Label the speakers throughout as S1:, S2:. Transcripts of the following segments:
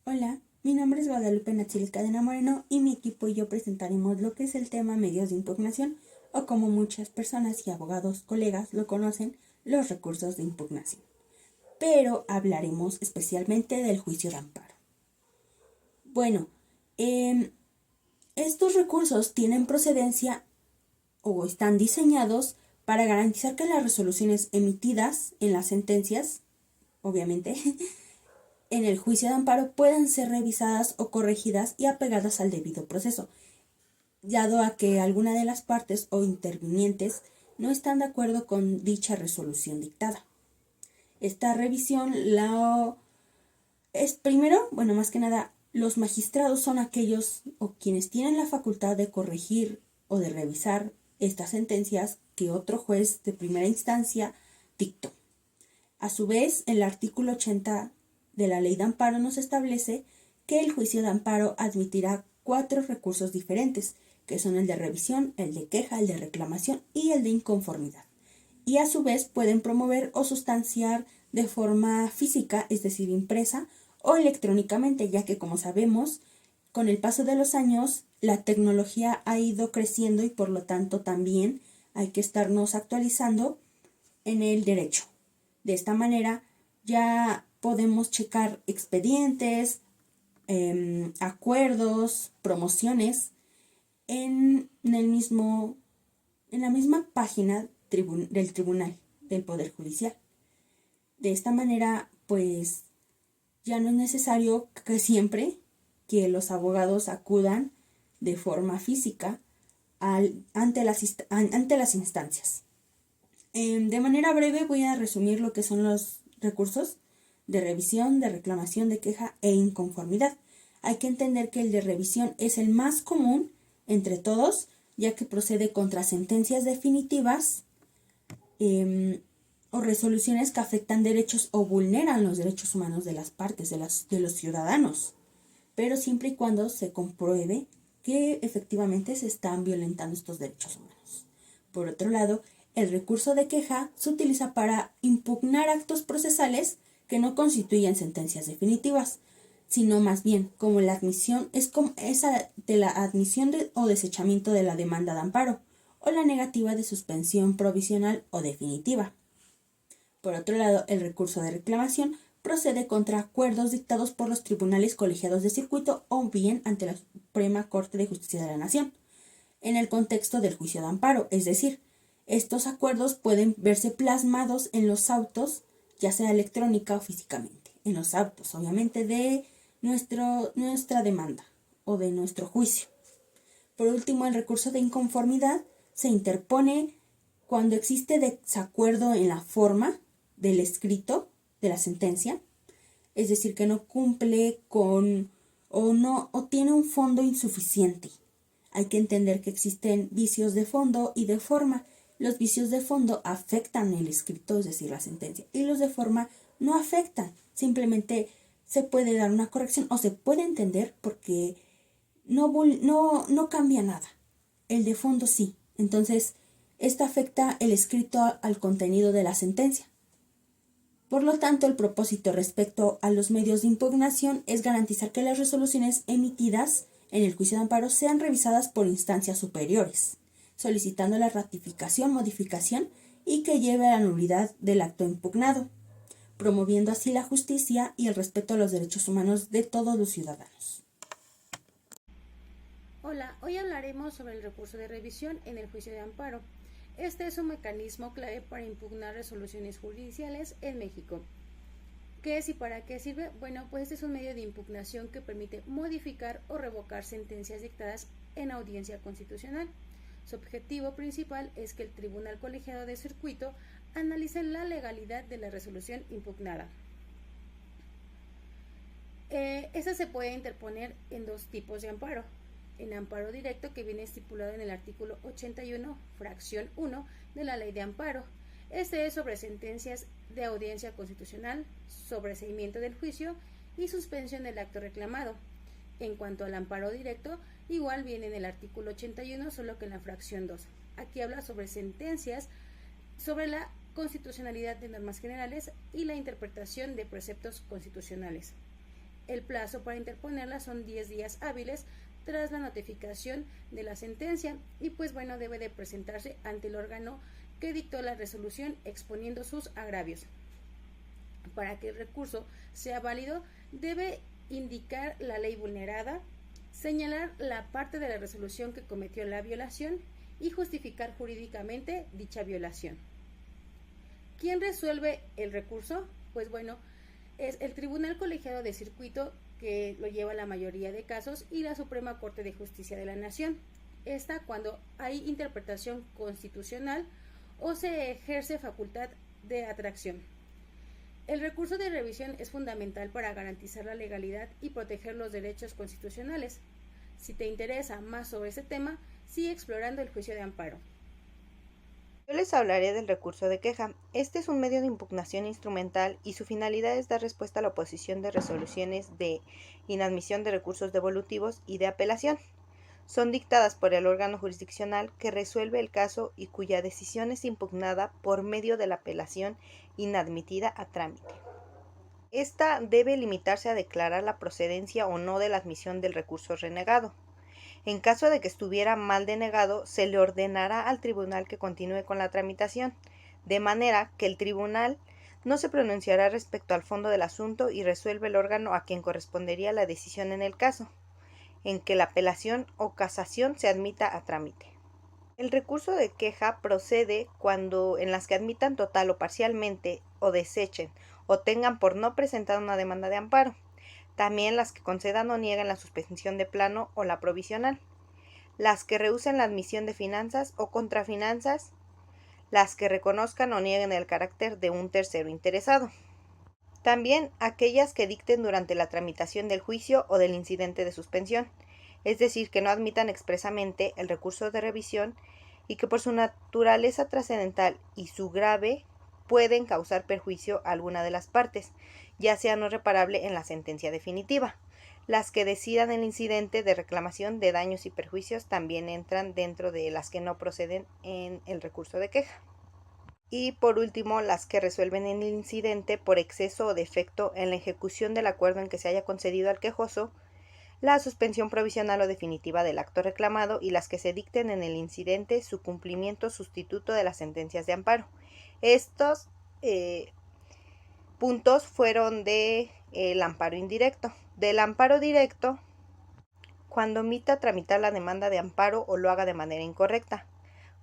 S1: Hola, mi nombre es Guadalupe Nachil Cadena Moreno y mi equipo y yo presentaremos lo que es el tema medios de impugnación o como muchas personas y abogados colegas lo conocen, los recursos de impugnación. Pero hablaremos especialmente del juicio de amparo. Bueno, estos recursos tienen procedencia o están diseñados para garantizar que las resoluciones emitidas en las sentencias, obviamente, en el juicio de amparo puedan ser revisadas o corregidas y apegadas al debido proceso, dado a que alguna de las partes o intervinientes no están de acuerdo con dicha resolución dictada. Esta revisión es primero, bueno, más que nada, los magistrados son aquellos o quienes tienen la facultad de corregir o de revisar estas sentencias que otro juez de primera instancia dictó. A su vez, el artículo 80 de la Ley de Amparo nos establece que el juicio de amparo admitirá 4 recursos diferentes, que son el de revisión, el de queja, el de reclamación y el de inconformidad. Y a su vez pueden promover o sustanciar de forma física, es decir, impresa, o electrónicamente, ya que como sabemos, con el paso de los años, la tecnología ha ido creciendo y por lo tanto también hay que estarnos actualizando en el derecho. De esta manera ya podemos checar expedientes, acuerdos, promociones en la misma página del tribunal del Poder Judicial. De esta manera, pues ya no es necesario que siempre que los abogados acudan de forma física ante las instancias. De manera breve voy a resumir lo que son los recursos de revisión, de reclamación, de queja e inconformidad. Hay que entender que el de revisión es el más común entre todos, ya que procede contra sentencias definitivas o resoluciones que afectan derechos o vulneran los derechos humanos de las partes, de los ciudadanos, pero siempre y cuando se compruebe que efectivamente se están violentando estos derechos humanos. Por otro lado, el recurso de queja se utiliza para impugnar actos procesales que no constituyen sentencias definitivas, sino más bien como la admisión es como esa de la admisión o desechamiento de la demanda de amparo o la negativa de suspensión provisional o definitiva. Por otro lado, el recurso de reclamación procede contra acuerdos dictados por los tribunales colegiados de circuito o bien ante la Suprema Corte de Justicia de la Nación, en el contexto del juicio de amparo, es decir, estos acuerdos pueden verse plasmados en los autos, ya sea electrónica o físicamente, en los autos, obviamente, de nuestra demanda o de nuestro juicio. Por último, el recurso de inconformidad se interpone cuando existe desacuerdo en la forma del escrito de la sentencia, es decir, que no cumple con o tiene un fondo insuficiente. Hay que entender que existen vicios de fondo y de forma. Los vicios de fondo afectan el escrito, es decir, la sentencia, y los de forma no afectan. Simplemente se puede dar una corrección o se puede entender porque no cambia nada. El de fondo sí. Entonces, esto afecta el escrito al contenido de la sentencia. Por lo tanto, el propósito respecto a los medios de impugnación es garantizar que las resoluciones emitidas en el juicio de amparo sean revisadas por instancias superiores, solicitando la ratificación, modificación y que lleve a la nulidad del acto impugnado, promoviendo así la justicia y el respeto a los derechos humanos de todos los ciudadanos.
S2: Hola, hoy hablaremos sobre el recurso de revisión en el juicio de amparo. Este es un mecanismo clave para impugnar resoluciones judiciales en México. ¿Qué es y para qué sirve? Bueno, pues este es un medio de impugnación que permite modificar o revocar sentencias dictadas en audiencia constitucional. Su objetivo principal es que el Tribunal Colegiado de Circuito analice la legalidad de la resolución impugnada. Esta se puede interponer en 2 tipos de amparo. En amparo directo, que viene estipulado en el artículo 81, fracción 1 de la Ley de Amparo. Este es sobre sentencias de audiencia constitucional, sobreseimiento del juicio y suspensión del acto reclamado. En cuanto al amparo directo, igual viene en el artículo 81, solo que en la fracción 2. Aquí habla sobre sentencias sobre la constitucionalidad de normas generales y la interpretación de preceptos constitucionales. El plazo para interponerla son 10 días hábiles tras la notificación de la sentencia y pues bueno, debe de presentarse ante el órgano que dictó la resolución exponiendo sus agravios. Para que el recurso sea válido, debe indicar la ley vulnerada, señalar la parte de la resolución que cometió la violación y justificar jurídicamente dicha violación. ¿Quién resuelve el recurso? Pues bueno, es el Tribunal Colegiado de Circuito, que lo lleva la mayoría de casos, y la Suprema Corte de Justicia de la Nación. Esta cuando hay interpretación constitucional o se ejerce facultad de atracción. El recurso de revisión es fundamental para garantizar la legalidad y proteger los derechos constitucionales. Si te interesa más sobre ese tema, sigue explorando el juicio de amparo.
S3: Yo les hablaré del recurso de queja. Este es un medio de impugnación instrumental y su finalidad es dar respuesta a la oposición de resoluciones de inadmisión de recursos devolutivos y de apelación. Son dictadas por el órgano jurisdiccional que resuelve el caso y cuya decisión es impugnada por medio de la apelación inadmitida a trámite. Esta debe limitarse a declarar la procedencia o no de la admisión del recurso renegado. En caso de que estuviera mal denegado, se le ordenará al tribunal que continúe con la tramitación, de manera que el tribunal no se pronunciará respecto al fondo del asunto y resuelve el órgano a quien correspondería la decisión en el caso, en que la apelación o casación se admita a trámite. El recurso de queja procede cuando en las que admitan total o parcialmente o desechen o tengan por no presentar una demanda de amparo. También las que concedan o nieguen la suspensión de plano o la provisional, las que rehúsen la admisión de finanzas o contrafinanzas, las que reconozcan o nieguen el carácter de un tercero interesado. También aquellas que dicten durante la tramitación del juicio o del incidente de suspensión, es decir, que no admitan expresamente el recurso de revisión y que por su naturaleza trascendental y su grave pueden causar perjuicio a alguna de las partes, ya sea no reparable en la sentencia definitiva. Las que decidan el incidente de reclamación de daños y perjuicios también entran dentro de las que no proceden en el recurso de queja. Y por último, las que resuelven el incidente por exceso o defecto en la ejecución del acuerdo en que se haya concedido al quejoso la suspensión provisional o definitiva del acto reclamado y las que se dicten en el incidente su cumplimiento sustituto de las sentencias de amparo. Estos puntos fueron del amparo indirecto. Del amparo directo, cuando omita tramitar la demanda de amparo o lo haga de manera incorrecta.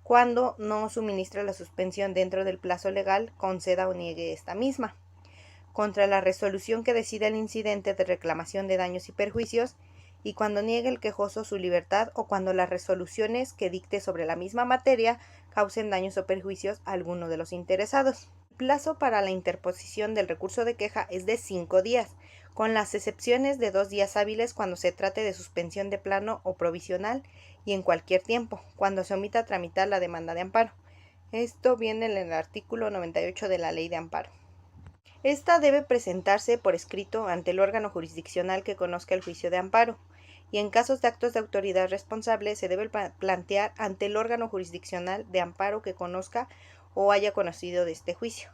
S3: Cuando no suministra la suspensión dentro del plazo legal, conceda o niegue esta misma. Contra la resolución que decida el incidente de reclamación de daños y perjuicios, y cuando niegue el quejoso su libertad o cuando las resoluciones que dicte sobre la misma materia causen daños o perjuicios a alguno de los interesados. El plazo para la interposición del recurso de queja es de 5 días, con las excepciones de 2 días hábiles cuando se trate de suspensión de plano o provisional y en cualquier tiempo, cuando se omita tramitar la demanda de amparo. Esto viene en el artículo 98 de la Ley de Amparo. Esta debe presentarse por escrito ante el órgano jurisdiccional que conozca el juicio de amparo, y en casos de actos de autoridad responsable se debe plantear ante el órgano jurisdiccional de amparo que conozca o haya conocido de este juicio.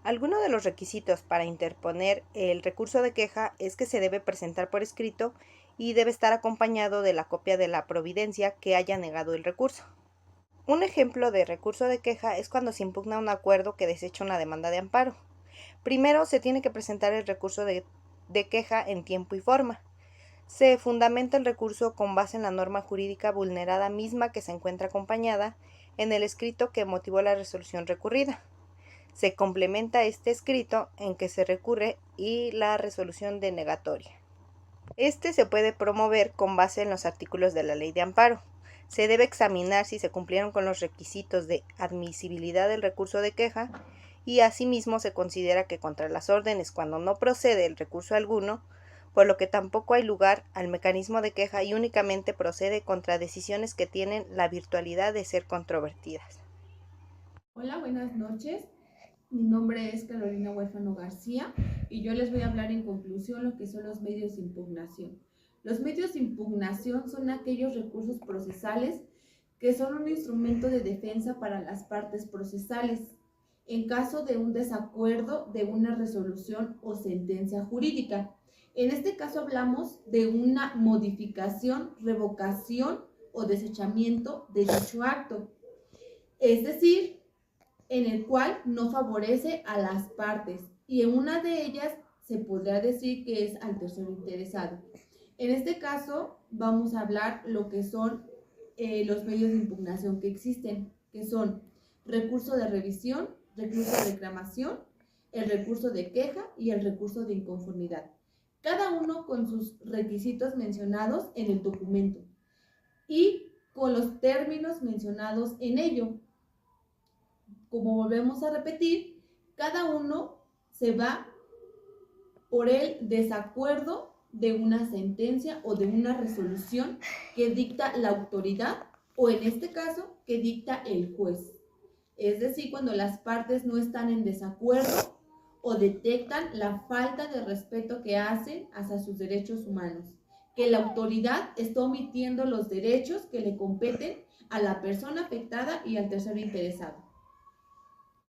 S3: Alguno de los requisitos para interponer el recurso de queja es que se debe presentar por escrito y debe estar acompañado de la copia de la providencia que haya negado el recurso. Un ejemplo de recurso de queja es cuando se impugna un acuerdo que desecha una demanda de amparo. Primero se tiene que presentar el recurso de queja en tiempo y forma. Se fundamenta el recurso con base en la norma jurídica vulnerada misma que se encuentra acompañada en el escrito que motivó la resolución recurrida. Se complementa este escrito en que se recurre y la resolución denegatoria. Este se puede promover con base en los artículos de la Ley de Amparo. Se debe examinar si se cumplieron con los requisitos de admisibilidad del recurso de queja y asimismo se considera que contra las órdenes cuando no procede el recurso alguno, por lo que tampoco hay lugar al mecanismo de queja y únicamente procede contra decisiones que tienen la virtualidad de ser controvertidas.
S4: Hola, buenas noches. Mi nombre es Carolina Huérfano García y yo les voy a hablar en conclusión lo que son los medios de impugnación. Los medios de impugnación son aquellos recursos procesales que son un instrumento de defensa para las partes procesales en caso de un desacuerdo de una resolución o sentencia jurídica. En este caso hablamos de una modificación, revocación o desechamiento de dicho acto, es decir, en el cual no favorece a las partes y en una de ellas se podrá decir que es al tercero interesado. En este caso vamos a hablar lo que son los medios de impugnación que existen, que son recurso de revisión, recurso de reclamación, el recurso de queja y el recurso de inconformidad, cada uno con sus requisitos mencionados en el documento y con los términos mencionados en ello. Como volvemos a repetir, cada uno se va por el desacuerdo de una sentencia o de una resolución que dicta la autoridad o en este caso que dicta el juez. Es decir, cuando las partes no están en desacuerdo o detectan la falta de respeto que hacen hacia sus derechos humanos, que la autoridad está omitiendo los derechos que le competen a la persona afectada y al tercero interesado.